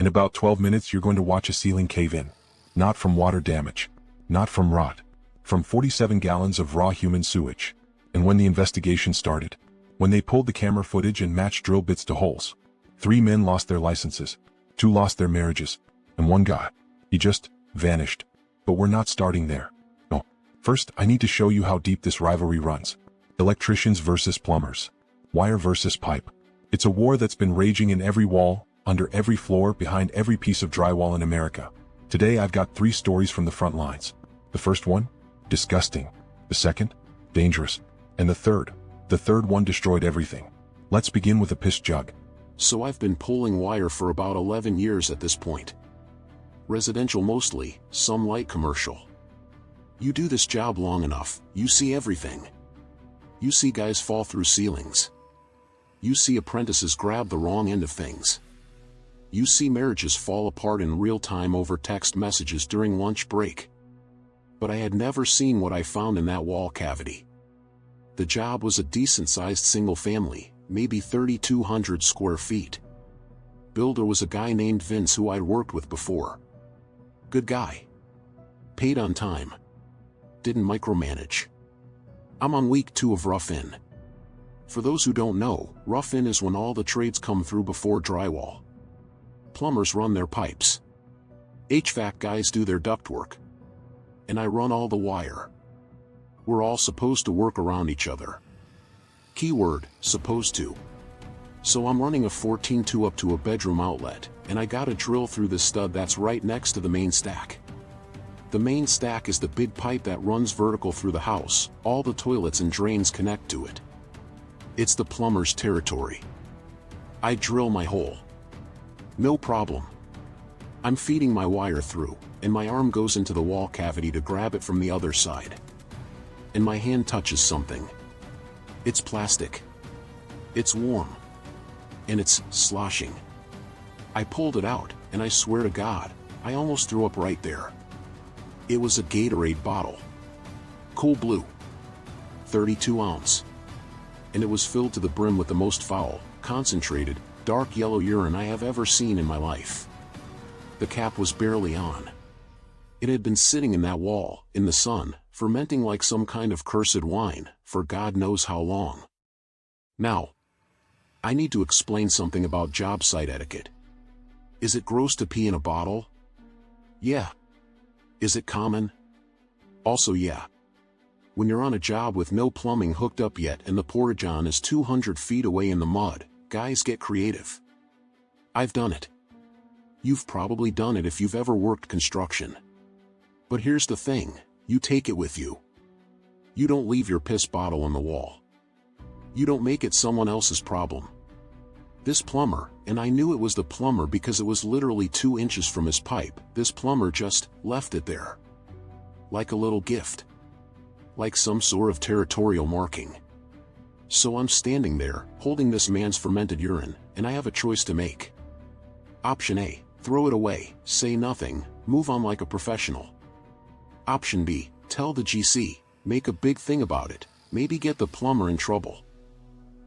In about 12 minutes you're going to watch a ceiling cave in. Not from water damage. Not from rot. From 47 gallons of raw human sewage. And when the investigation started, when they pulled the camera footage and matched drill bits to holes, 3 men lost their licenses, 2 lost their marriages, and 1 guy, he just vanished. But we're not starting there. No. First, I need to show you how deep this rivalry runs. Electricians versus plumbers. Wire versus pipe. It's a war that's been raging in every wall, under every floor, behind every piece of drywall in America. Today I've got 3 stories from the front lines. The first one? Disgusting. The second? Dangerous. And the third one destroyed everything. Let's begin with a piss jug. So I've been pulling wire for about 11 years at this point. Residential mostly, some light commercial. You do this job long enough, you see everything. You see guys fall through ceilings. You see apprentices grab the wrong end of things. You see marriages fall apart in real time over text messages during lunch break. But I had never seen what I found in that wall cavity. The job was a decent-sized single family, maybe 3,200 square feet. Builder was a guy named Vince who I'd worked with before. Good guy. Paid on time. Didn't micromanage. I'm on week 2 of rough-in. For those who don't know, rough-in is when all the trades come through before drywall. Plumbers run their pipes. HVAC guys do their ductwork. And I run all the wire. We're all supposed to work around each other. Keyword, supposed to. So I'm running a 14-2 up to a bedroom outlet, and I gotta drill through the stud that's right next to the main stack. The main stack is the big pipe that runs vertical through the house, all the toilets and drains connect to it. It's the plumber's territory. I drill my hole. No problem. I'm feeding my wire through, and my arm goes into the wall cavity to grab it from the other side. And my hand touches something. It's plastic. It's warm. And it's sloshing. I pulled it out, and I swear to God, I almost threw up right there. It was a Gatorade bottle. Cool blue. 32 ounce. And it was filled to the brim with the most foul, concentrated, dark yellow urine I have ever seen in my life. The cap was barely on. It had been sitting in that wall, in the sun, fermenting like some kind of cursed wine, for God knows how long. Now, I need to explain something about job site etiquette. Is it gross to pee in a bottle? Yeah. Is it common? Also yeah. When you're on a job with no plumbing hooked up yet and the porta-john is 200 feet away in the mud, guys get creative. I've done it. You've probably done it if you've ever worked construction. But here's the thing, you take it with you. You don't leave your piss bottle on the wall. You don't make it someone else's problem. This plumber, and I knew it was the plumber because it was literally 2 inches from his pipe, this plumber just left it there. Like a little gift. Like some sort of territorial marking. So I'm standing there, holding this man's fermented urine, and I have a choice to make. Option A, throw it away, say nothing, move on like a professional. Option B, tell the GC, make a big thing about it, maybe get the plumber in trouble.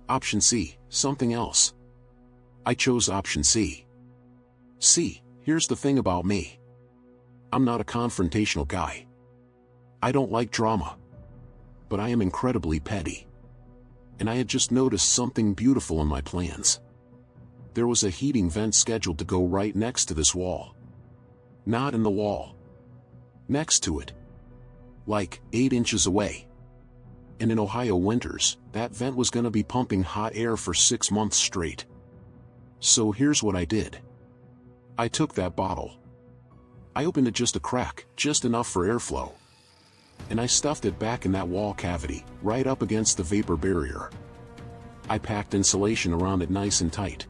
Option C, something else. I chose option C. C, here's the thing about me. I'm not a confrontational guy. I don't like drama. But I am incredibly petty. And I had just noticed something beautiful in my plans. There was a heating vent scheduled to go right next to this wall. Not in the wall. Next to it. Like 8 inches away. And in Ohio winters, that vent was gonna be pumping hot air for 6 months straight. So here's what I did. I took that bottle. I opened it just a crack, just enough for airflow. And I stuffed it back in that wall cavity, right up against the vapor barrier. I packed insulation around it nice and tight.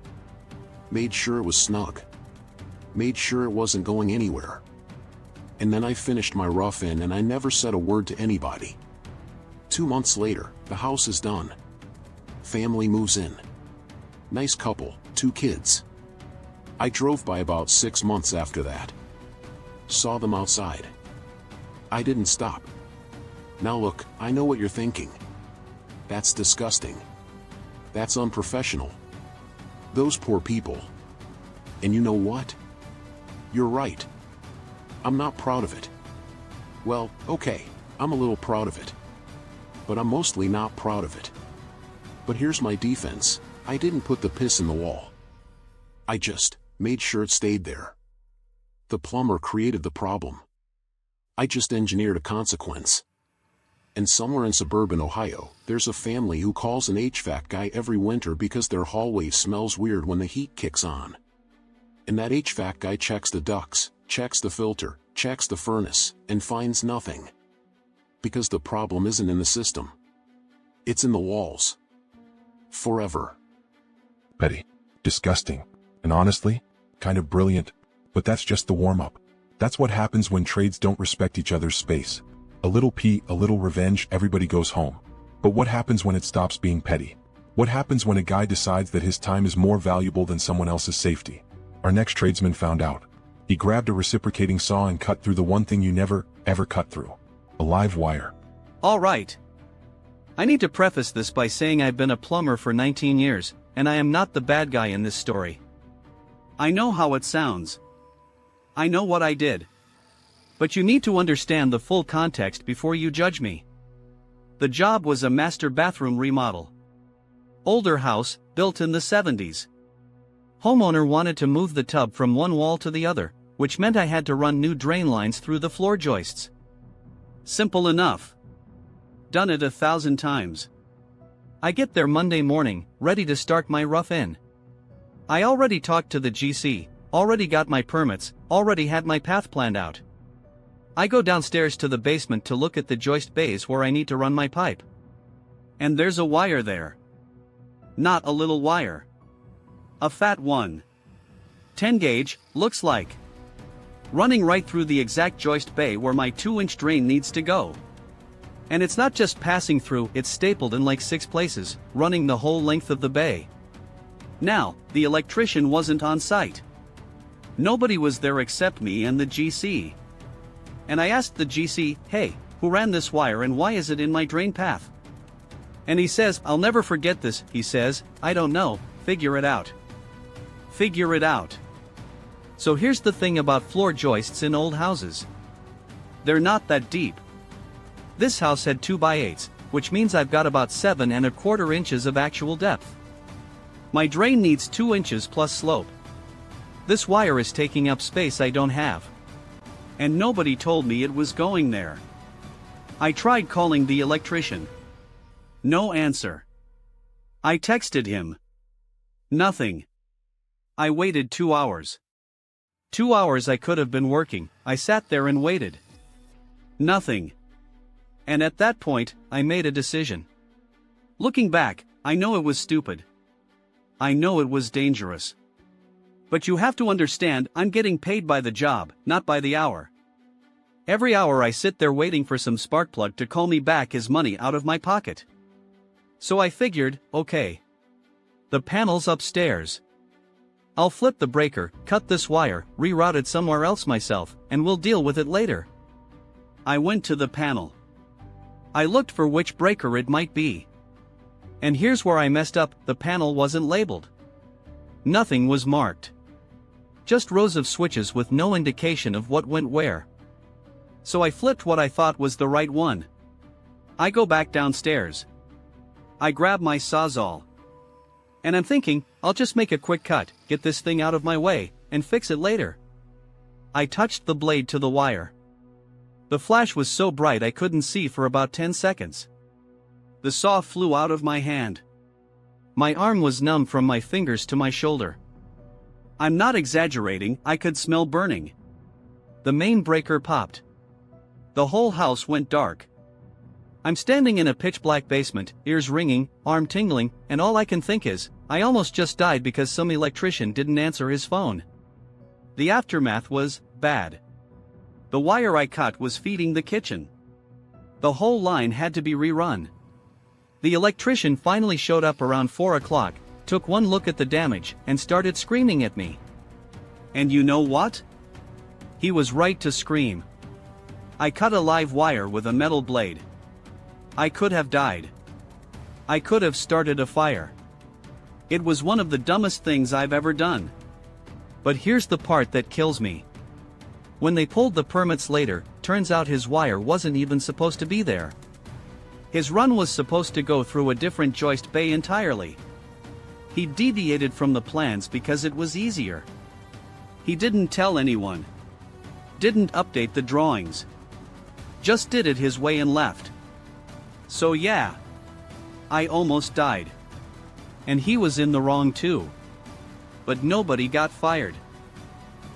Made sure it was snug. Made sure it wasn't going anywhere. And then I finished my rough-in and I never said a word to anybody. 2 months later, the house is done. Family moves in. Nice couple, 2 kids. I drove by about 6 months after that. Saw them outside. I didn't stop. Now look, I know what you're thinking. That's disgusting. That's unprofessional. Those poor people. And you know what? you're right. I'm not proud of it. Well, okay, I'm a little proud of it. But I'm mostly not proud of it. But here's my defense. I didn't put the piss in the wall. I just made sure it stayed there. The plumber created the problem. I just engineered a consequence. And somewhere in suburban Ohio, there's a family who calls an HVAC guy every winter because their hallway smells weird when the heat kicks on. And that HVAC guy checks the ducts, checks the filter, checks the furnace, and finds nothing. Because the problem isn't in the system. It's in the walls. Forever. Petty. Disgusting. And honestly, kind of brilliant. But that's just the warm-up. That's what happens when trades don't respect each other's space. A little pee, a little revenge, everybody goes home. But what happens when it stops being petty? What happens when a guy decides that his time is more valuable than someone else's safety? Our next tradesman found out. He grabbed a reciprocating saw and cut through the one thing you never, ever cut through. A live wire. All right. I need to preface this by saying I've been a plumber for 19 years, and I am not the bad guy in this story. I know how it sounds. I know what I did. But you need to understand the full context before you judge me. The job was a master bathroom remodel. Older house, built in the 70s. Homeowner wanted to move the tub from one wall to the other, which meant I had to run new drain lines through the floor joists. Simple enough. Done it 1,000 times. I get there Monday morning, ready to start my rough-in. I already talked to the GC, already got my permits, already had my path planned out. I go downstairs to the basement to look at the joist bays where I need to run my pipe. And there's a wire there. Not a little wire. A fat one. 10 gauge, looks like. Running right through the exact joist bay where my 2-inch drain needs to go. And it's not just passing through, it's stapled in like 6 places, running the whole length of the bay. Now, the electrician wasn't on site. Nobody was there except me and the GC. And I asked the GC, hey, who ran this wire and why is it in my drain path? And he says, I'll never forget this, he says, I don't know, figure it out. Figure it out. So here's the thing about floor joists in old houses. They're not that deep. This house had 2x8s, which means I've got about 7¼ inches of actual depth. My drain needs 2 inches plus slope. This wire is taking up space I don't have. And nobody told me it was going there. I tried calling the electrician. No answer. I texted him. Nothing. I waited 2 hours. 2 hours I could have been working, I sat there and waited. Nothing. And at that point, I made a decision. Looking back, I know it was stupid. I know it was dangerous. But you have to understand, I'm getting paid by the job, not by the hour. Every hour I sit there waiting for some spark plug to call me back is money out of my pocket. So I figured, okay. The panel's upstairs. I'll flip the breaker, cut this wire, reroute it somewhere else myself, and we'll deal with it later. I went to the panel. I looked for which breaker it might be. And here's where I messed up, the panel wasn't labeled. Nothing was marked. Just rows of switches with no indication of what went where. So I flipped what I thought was the right one. I go back downstairs. I grab my Sawzall. And I'm thinking, I'll just make a quick cut, get this thing out of my way, and fix it later. I touched the blade to the wire. The flash was so bright I couldn't see for about 10 seconds. The saw flew out of my hand. My arm was numb from my fingers to my shoulder. I'm not exaggerating, I could smell burning. The main breaker popped. The whole house went dark. I'm standing in a pitch-black basement, ears ringing, arm tingling, and all I can think is, I almost just died because some electrician didn't answer his phone. The aftermath was bad. The wire I cut was feeding the kitchen. The whole line had to be rerun. The electrician finally showed up around 4 o'clock, took one look at the damage, and started screaming at me. And you know what? He was right to scream. I cut a live wire with a metal blade. I could have died. I could have started a fire. It was one of the dumbest things I've ever done. But here's the part that kills me. When they pulled the permits later, turns out his wire wasn't even supposed to be there. His run was supposed to go through a different joist bay entirely. He deviated from the plans because it was easier. He didn't tell anyone. Didn't update the drawings. Just did it his way and left. So yeah. I almost died. And he was in the wrong too. But nobody got fired.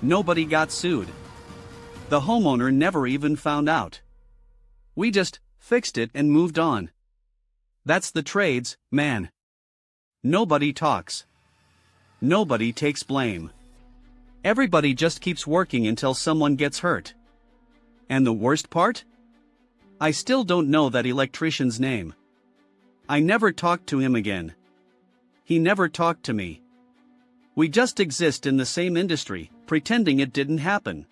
Nobody got sued. The homeowner never even found out. We just fixed it and moved on. That's the trades, man. Nobody talks. Nobody takes blame. Everybody just keeps working until someone gets hurt. And the worst part? I still don't know that electrician's name. I never talked to him again. He never talked to me. We just exist in the same industry, pretending it didn't happen.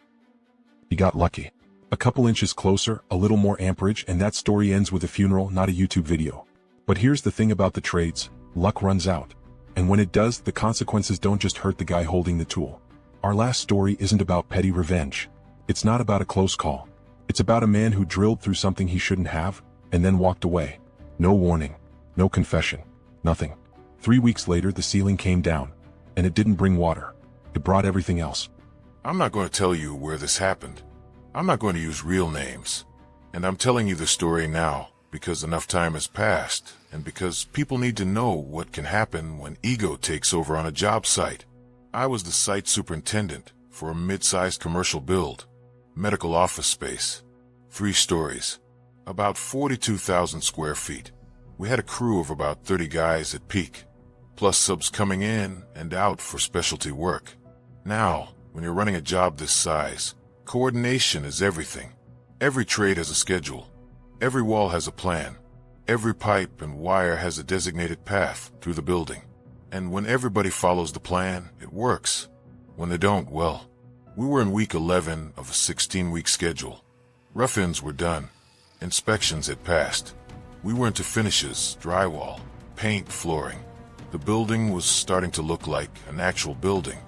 He got lucky. A couple inches closer, a little more amperage, and that story ends with a funeral, not a YouTube video. But here's the thing about the trades, luck runs out. And when it does, the consequences don't just hurt the guy holding the tool. Our last story isn't about petty revenge. It's not about a close call. It's about a man who drilled through something he shouldn't have, and then walked away. No warning. No confession. Nothing. 3 weeks later, the ceiling came down. And it didn't bring water. It brought everything else. I'm not going to tell you where this happened. I'm not going to use real names. And I'm telling you the story now because enough time has passed and because people need to know what can happen when ego takes over on a job site. I was the site superintendent for a mid-sized commercial build, medical office space, 3 stories, about 42,000 square feet. We had a crew of about 30 guys at peak, plus subs coming in and out for specialty work. Now, when you're running a job this size, coordination is everything. Every trade has a schedule. Every wall has a plan. Every pipe and wire has a designated path through the building. And when everybody follows the plan, it works. When they don't, well, we were in week 11 of a 16-week schedule. Rough-ins were done. Inspections had passed. We were into finishes, drywall, paint, flooring. The building was starting to look like an actual building.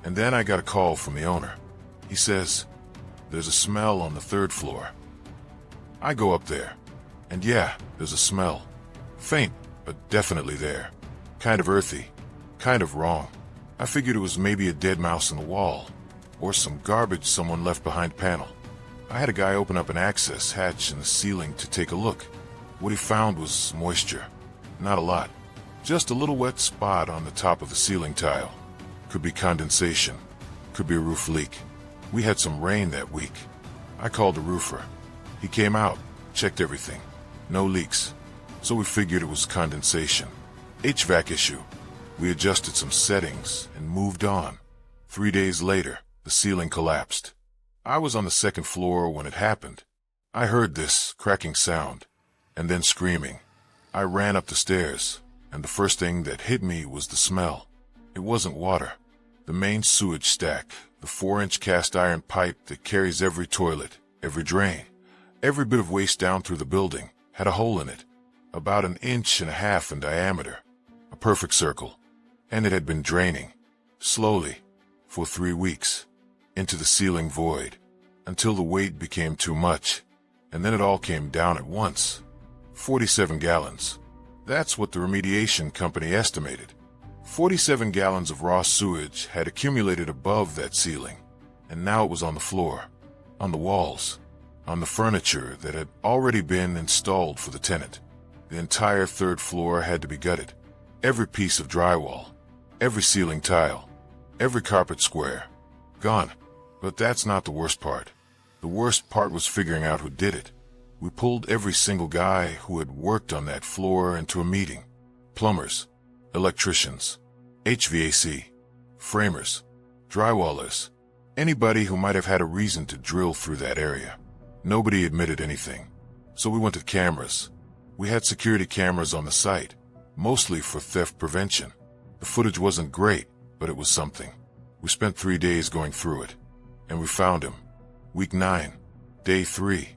And then I got a call from the owner. He says, "There's a smell on the 3rd floor." I go up there. And yeah, there's a smell. Faint, but definitely there. Kind of earthy. Kind of wrong. I figured it was maybe a dead mouse in the wall. Or some garbage someone left behind panel. I had a guy open up an access hatch in the ceiling to take a look. What he found was moisture. Not a lot. Just a little wet spot on the top of the ceiling tile. Could be condensation. Could be a roof leak. We had some rain that week. I called a roofer. He came out, checked everything. No leaks. So we figured it was condensation. HVAC issue. We adjusted some settings and moved on. 3 days later, the ceiling collapsed. I was on the 2nd floor when it happened. I heard this cracking sound, and then screaming. I ran up the stairs, and the first thing that hit me was the smell. It wasn't water. The main sewage stack, the 4-inch cast iron pipe that carries every toilet, every drain, every bit of waste down through the building, had a hole in it, about 1.5 inches in diameter, a perfect circle, and it had been draining, slowly, for 3 weeks, into the ceiling void, until the weight became too much, and then it all came down at once. 47 gallons. That's what the remediation company estimated. 47 gallons of raw sewage had accumulated above that ceiling, and now it was on the floor, on the walls, on the furniture that had already been installed for the tenant. The entire 3rd floor had to be gutted. Every piece of drywall, every ceiling tile, every carpet square, gone. But that's not the worst part. The worst part was figuring out who did it. We pulled every single guy who had worked on that floor into a meeting. Plumbers, electricians, HVAC, framers, drywallers, anybody who might have had a reason to drill through that area. Nobody admitted anything. So we went to cameras. We had security cameras on the site, mostly for theft prevention. The footage wasn't great, but it was something. We spent 3 days going through it. And we found him. Week 9, day 3.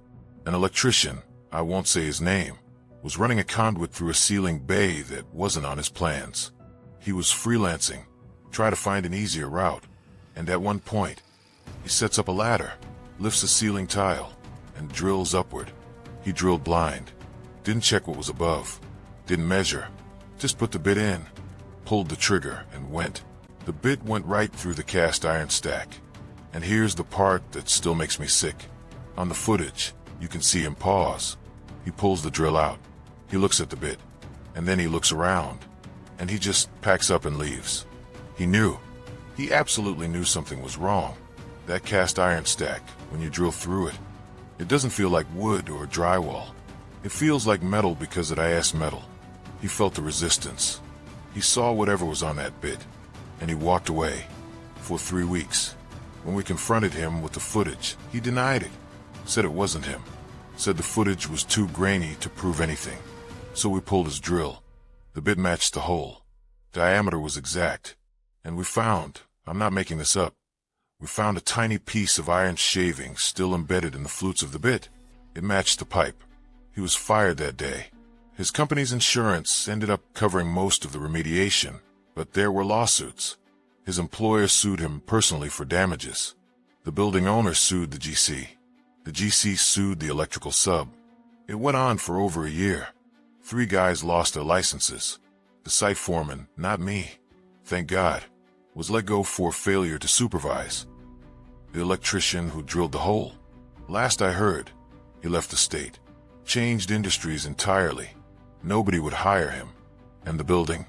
An electrician, I won't say his name, was running a conduit through a ceiling bay that wasn't on his plans. He was freelancing, trying to find an easier route, and at one point, he sets up a ladder, lifts a ceiling tile, and drills upward. He drilled blind. Didn't check what was above. Didn't measure. Just put the bit in, pulled the trigger, and went. The bit went right through the cast iron stack. And here's the part that still makes me sick. On the footage, you can see him pause. He pulls the drill out. He looks at the bit. And then he looks around. And he just packs up and leaves. He knew. He absolutely knew something was wrong. That cast iron stack, when you drill through it, it doesn't feel like wood or drywall. It feels like metal because it is metal. He felt the resistance. He saw whatever was on that bit. And he walked away. For 3 weeks. When we confronted him with the footage, he denied it. Said it wasn't him. Said the footage was too grainy to prove anything. So we pulled his drill. The bit matched the hole. Diameter was exact. And we found, I'm not making this up, we found a tiny piece of iron shaving still embedded in the flutes of the bit. It matched the pipe. He was fired that day. His company's insurance ended up covering most of the remediation, but there were lawsuits. His employer sued him personally for damages. The building owner sued the GC. The GC sued the electrical sub. It went on for over a year. 3 guys lost their licenses. The site foreman, not me, thank God, was let go for failure to supervise. The electrician who drilled the hole, last I heard, he left the state, changed industries entirely. Nobody would hire him. And the building?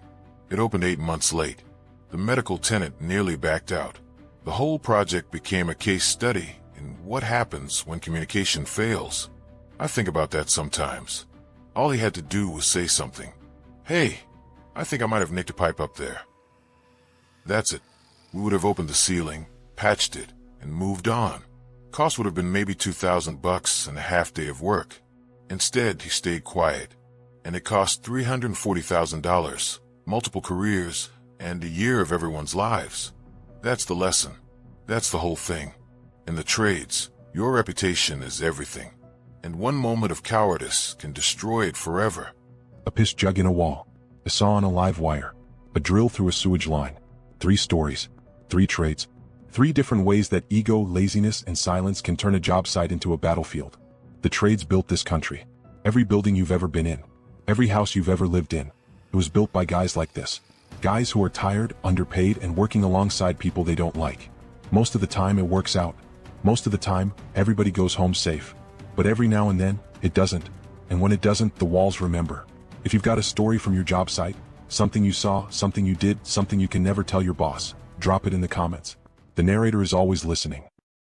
It opened 8 months late. The medical tenant nearly backed out. The whole project became a case study in what happens when communication fails. I think about that sometimes. All he had to do was say something. Hey, I think I might have nicked a pipe up there. That's it. We would have opened the ceiling, patched it, and moved on. Cost would have been maybe $2,000 and a half day of work. Instead, he stayed quiet. And it cost $340,000, multiple careers, and a year of everyone's lives. That's the lesson. That's the whole thing. In the trades, your reputation is everything. And one moment of cowardice can destroy it forever. A piss jug in a wall, a saw on a live wire, a drill through a sewage line. 3 stories, 3 trades, 3 different ways that ego, laziness, and silence can turn a job site into a battlefield. The trades built this country. Every building you've ever been in, every house you've ever lived in, it was built by guys like this. Guys who are tired, underpaid, and working alongside people they don't like. Most of the time it works out. Most of the time, everybody goes home safe. But every now and then, it doesn't. And when it doesn't, the walls remember. If you've got a story from your job site, something you saw, something you did, something you can never tell your boss, drop it in the comments. The narrator is always listening.